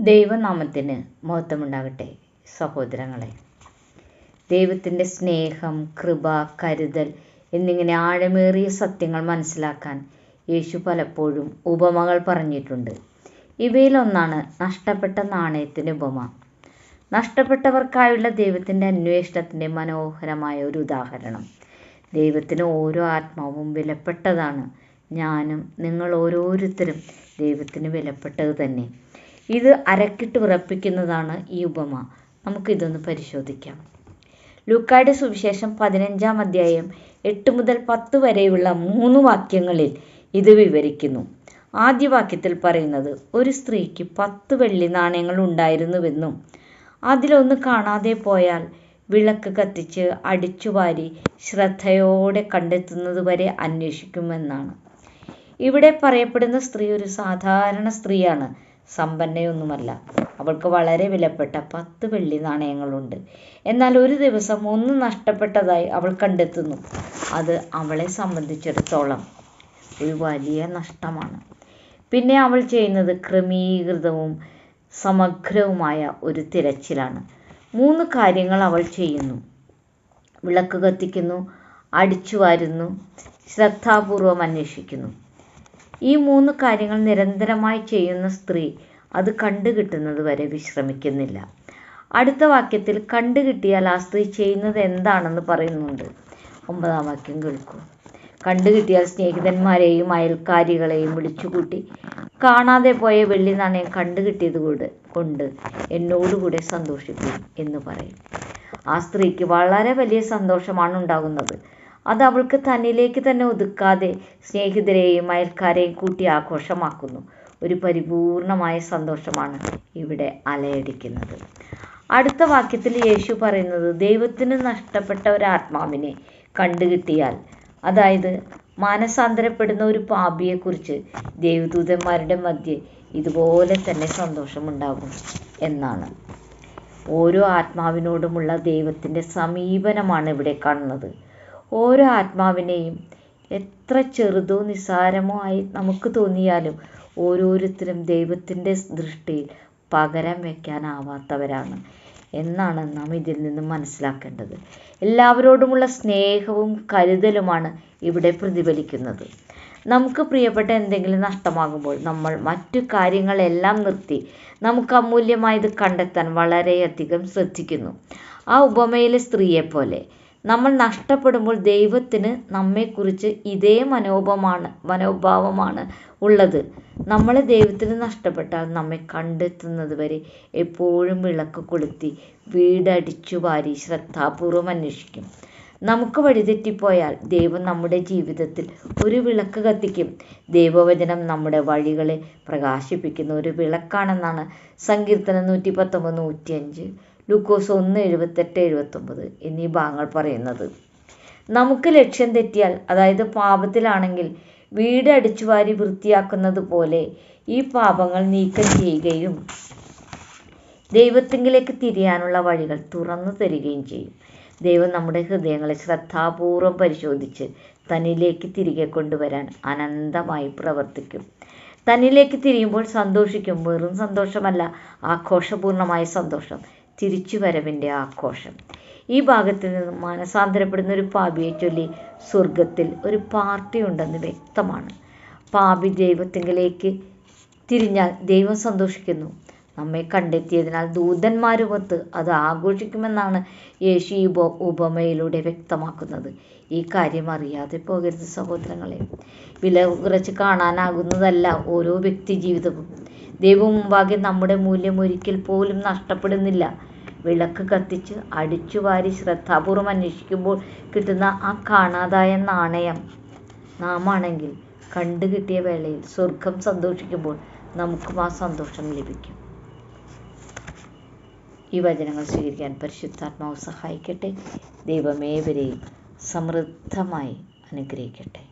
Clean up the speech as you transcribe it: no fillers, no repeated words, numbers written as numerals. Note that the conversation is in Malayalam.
ദൈവനാമത്തിന് മഹത്വമുണ്ടാകട്ടെ. സഹോദരങ്ങളെ, ദൈവത്തിൻ്റെ സ്നേഹം, കൃപ, കരുതൽ എന്നിങ്ങനെ ആഴമേറിയ സത്യങ്ങൾ മനസ്സിലാക്കാൻ യേശു പലപ്പോഴും ഉപമകൾ പറഞ്ഞിട്ടുണ്ട്. ഇവയിലൊന്നാണ് നഷ്ടപ്പെട്ട നാണയത്തിൻ്റെ ഉപമ. നഷ്ടപ്പെട്ടവർക്കായുള്ള ദൈവത്തിൻ്റെ അന്വേഷണത്തിൻ്റെ മനോഹരമായ ഒരു ഉദാഹരണം. ദൈവത്തിന് ഓരോ ആത്മാവും വിലപ്പെട്ടതാണ്. ഞാനും നിങ്ങൾ ഓരോരുത്തരും ദൈവത്തിന് വിലപ്പെട്ടത് തന്നെ. ഇത് അരക്കിട്ട് ഉറപ്പിക്കുന്നതാണ് ഈ ഉപമ. നമുക്കിതൊന്ന് പരിശോധിക്കാം. ലൂക്കായുടെ സുവിശേഷം 15-ാം അധ്യായം 8 മുതൽ 10 വരെയുള്ള 3 വാക്യങ്ങളിൽ ഇത് വിവരിക്കുന്നു. ആദ്യ വാക്യത്തിൽ പറയുന്നത്, ഒരു സ്ത്രീക്ക് 10 വെള്ളി നാണയങ്ങൾ ഉണ്ടായിരുന്നുവെന്നും അതിലൊന്ന് കാണാതെ പോയാൽ വിളക്ക് കത്തിച്ച് അടിച്ചുവാരി ശ്രദ്ധയോടെ കണ്ടെത്തുന്നതുവരെ അന്വേഷിക്കുമെന്നാണ്. ഇവിടെ പറയപ്പെടുന്ന സ്ത്രീ ഒരു സാധാരണ സ്ത്രീയാണ്. സമ്പന്നയൊന്നുമല്ല. അവൾക്ക് വളരെ വിലപ്പെട്ട 10 വെള്ളി നാണയങ്ങളുണ്ട്. എന്നാൽ ഒരു ദിവസം ഒന്ന് നഷ്ടപ്പെട്ടതായി അവൾ കണ്ടെത്തുന്നു. അത് അവളെ സംബന്ധിച്ചിടത്തോളം ഒരു വലിയ നഷ്ടമാണ്. പിന്നെ അവൾ ചെയ്യുന്നത് ക്രമീകൃതവും സമഗ്രവുമായ ഒരു തിരച്ചിലാണ്. 3 കാര്യങ്ങൾ അവൾ ചെയ്യുന്നു. വിളക്ക് കത്തിക്കുന്നു, അടിച്ചു വാരുന്നു, ശ്രദ്ധാപൂർവം അന്വേഷിക്കുന്നു. ഈ 3 കാര്യങ്ങൾ നിരന്തരമായി ചെയ്യുന്ന സ്ത്രീ അത് കണ്ടുകിട്ടുന്നത് വരെ വിശ്രമിക്കുന്നില്ല. അടുത്ത വാക്യത്തിൽ കണ്ടുകിട്ടിയാൽ ആ സ്ത്രീ ചെയ്യുന്നത് എന്താണെന്ന് പറയുന്നുണ്ട്. 9-ാം വാക്യം കേൾക്കൂ. കണ്ടുകിട്ടിയാൽ സ്നേഹിതന്മാരെയും അയൽക്കാരികളെയും വിളിച്ചുകൂട്ടി കാണാതെ പോയ വെള്ളി നാണയം കണ്ടുകിട്ടിയത് കൊണ്ട് എന്നോടുകൂടെ സന്തോഷിക്കും എന്ന് പറയും. ആ സ്ത്രീക്ക് വളരെ വലിയ സന്തോഷമാണ് ഉണ്ടാകുന്നത്. അത് അവൾക്ക് തന്നിലേക്ക് തന്നെ ഒതുക്കാതെ സ്നേഹിതരെയും അയൽക്കാരെയും കൂട്ടി ആഘോഷമാക്കുന്നു. ഒരു പരിപൂർണമായ സന്തോഷമാണ് ഇവിടെ അലയടിക്കുന്നത്. അടുത്ത വാക്യത്തിൽ യേശു പറയുന്നത്, ദൈവത്തിന് നഷ്ടപ്പെട്ട ഒരാത്മാവിനെ കണ്ടുകിട്ടിയാൽ, അതായത് മാനസാന്തരപ്പെടുന്ന ഒരു പാപിയെക്കുറിച്ച് ദൈവദൂതന്മാരുടെ മധ്യേ ഇതുപോലെ തന്നെ സന്തോഷമുണ്ടാകും എന്നാണ്. ഓരോ ആത്മാവിനോടുമുള്ള ദൈവത്തിൻ്റെ സമീപനമാണ് ഇവിടെ കാണുന്നത്. ഓരോ ആത്മാവിനെയും എത്ര ചെറുതോ നിസ്സാരമോ ആയി നമുക്ക് തോന്നിയാലും ഓരോരുത്തരും ദൈവത്തിൻ്റെ ദൃഷ്ടിയിൽ പകരം വയ്ക്കാനാവാത്തവരാണ് എന്നാണ് നാം ഇതിൽ നിന്നും മനസ്സിലാക്കേണ്ടത്. എല്ലാവരോടുമുള്ള സ്നേഹവും കരുതലുമാണ് ഇവിടെ പ്രതിഫലിക്കുന്നത്. നമുക്ക് പ്രിയപ്പെട്ട എന്തെങ്കിലും നഷ്ടമാകുമ്പോൾ നമ്മൾ മറ്റു കാര്യങ്ങളെല്ലാം നിർത്തി നമുക്ക് അമൂല്യമായത് കണ്ടെത്താൻ വളരെയധികം ശ്രദ്ധിക്കുന്നു. ആ ഉപമയിലെ സ്ത്രീയെപ്പോലെ നമ്മൾ നഷ്ടപ്പെടുമ്പോൾ ദൈവത്തിന് നമ്മെക്കുറിച്ച് ഇതേ മനോഭാവമാണ് ഉള്ളത്. നമ്മളെ ദൈവത്തിന് നഷ്ടപ്പെട്ടാൽ നമ്മെ കണ്ടെത്തുന്നത് വരെ എപ്പോഴും വിളക്ക് കൊളുത്തി വീടടിച്ചു വാരി ശ്രദ്ധാപൂർവം അന്വേഷിക്കും. നമുക്ക് വഴിതെറ്റിപ്പോയാൽ ദൈവം നമ്മുടെ ജീവിതത്തിൽ ഒരു വിളക്ക് കത്തിക്കും. ദൈവവചനം നമ്മുടെ വഴികളെ പ്രകാശിപ്പിക്കുന്ന ഒരു വിളക്കാണെന്നാണ് സങ്കീർത്തനം 119, 105, ലൂക്കോസ് 1:78-79 എന്നീ ഭാഗങ്ങൾ പറയുന്നത്. നമുക്ക് ലക്ഷ്യം തെറ്റിയാൽ, അതായത് പാപത്തിലാണെങ്കിൽ വീട് അടിച്ചുവാരി വൃത്തിയാക്കുന്നത് പോലെ ഈ പാപങ്ങൾ നീക്കം ചെയ്യുകയും ദൈവത്തിങ്കിലേക്ക് തിരിയാനുള്ള വഴികൾ തുറന്നു തരികയും ചെയ്യും. ദൈവം നമ്മുടെ ഹൃദയങ്ങളെ ശ്രദ്ധാപൂർവം പരിശോധിച്ച് തന്നിലേക്ക് തിരികെ കൊണ്ടുവരാൻ അനന്തമായി പ്രവർത്തിക്കും. തന്നിലേക്ക് തിരിയുമ്പോൾ സന്തോഷിക്കും. വെറും സന്തോഷമല്ല, ആഘോഷപൂർണമായ സന്തോഷം, തിരിച്ചുവരവിൻ്റെ ആഘോഷം. ഈ ഭാഗത്തിൽ നിന്നും മാനസാന്തരപ്പെടുന്ന ഒരു പാപിയെ ചൊല്ലി സ്വർഗത്തിൽ ഒരു പാർട്ടി ഉണ്ടെന്ന് വ്യക്തമാണ്. പാപി ദൈവത്തിങ്കിലേക്ക് തിരിഞ്ഞാൽ ദൈവം സന്തോഷിക്കുന്നു. നമ്മെ കണ്ടെത്തിയതിനാൽ ദൂതന്മാരുമൊത്ത് അത് ആഘോഷിക്കുമെന്നാണ് യേശു ഈ ഉപമയിലൂടെ വ്യക്തമാക്കുന്നത്. ഈ കാര്യം അറിയാതെ പോകരുത് സഹോദരങ്ങളെ. വില കുറച്ച് കാണാനാകുന്നതല്ല ഓരോ വ്യക്തി ജീവിതവും. ദൈവം മുമ്പാകെ നമ്മുടെ മൂല്യം ഒരിക്കൽ പോലും നഷ്ടപ്പെടുന്നില്ല. വിളക്ക് കത്തിച്ച് അടിച്ചുവാരി ശ്രദ്ധാപൂർവം അന്വേഷിക്കുമ്പോൾ കിട്ടുന്ന ആ കാണാതായ നാണയം നാമാണെങ്കിൽ കണ്ടുകിട്ടിയ വേളയിൽ സ്വർഗം സന്തോഷിക്കുമ്പോൾ നമുക്കും ആ സന്തോഷം ലഭിക്കും. ഈ വചനങ്ങൾ സ്വീകരിക്കാൻ പരിശുദ്ധാത്മാവ് സഹായിക്കട്ടെ. ദൈവമേവരെയും സമൃദ്ധമായി അനുഗ്രഹിക്കട്ടെ.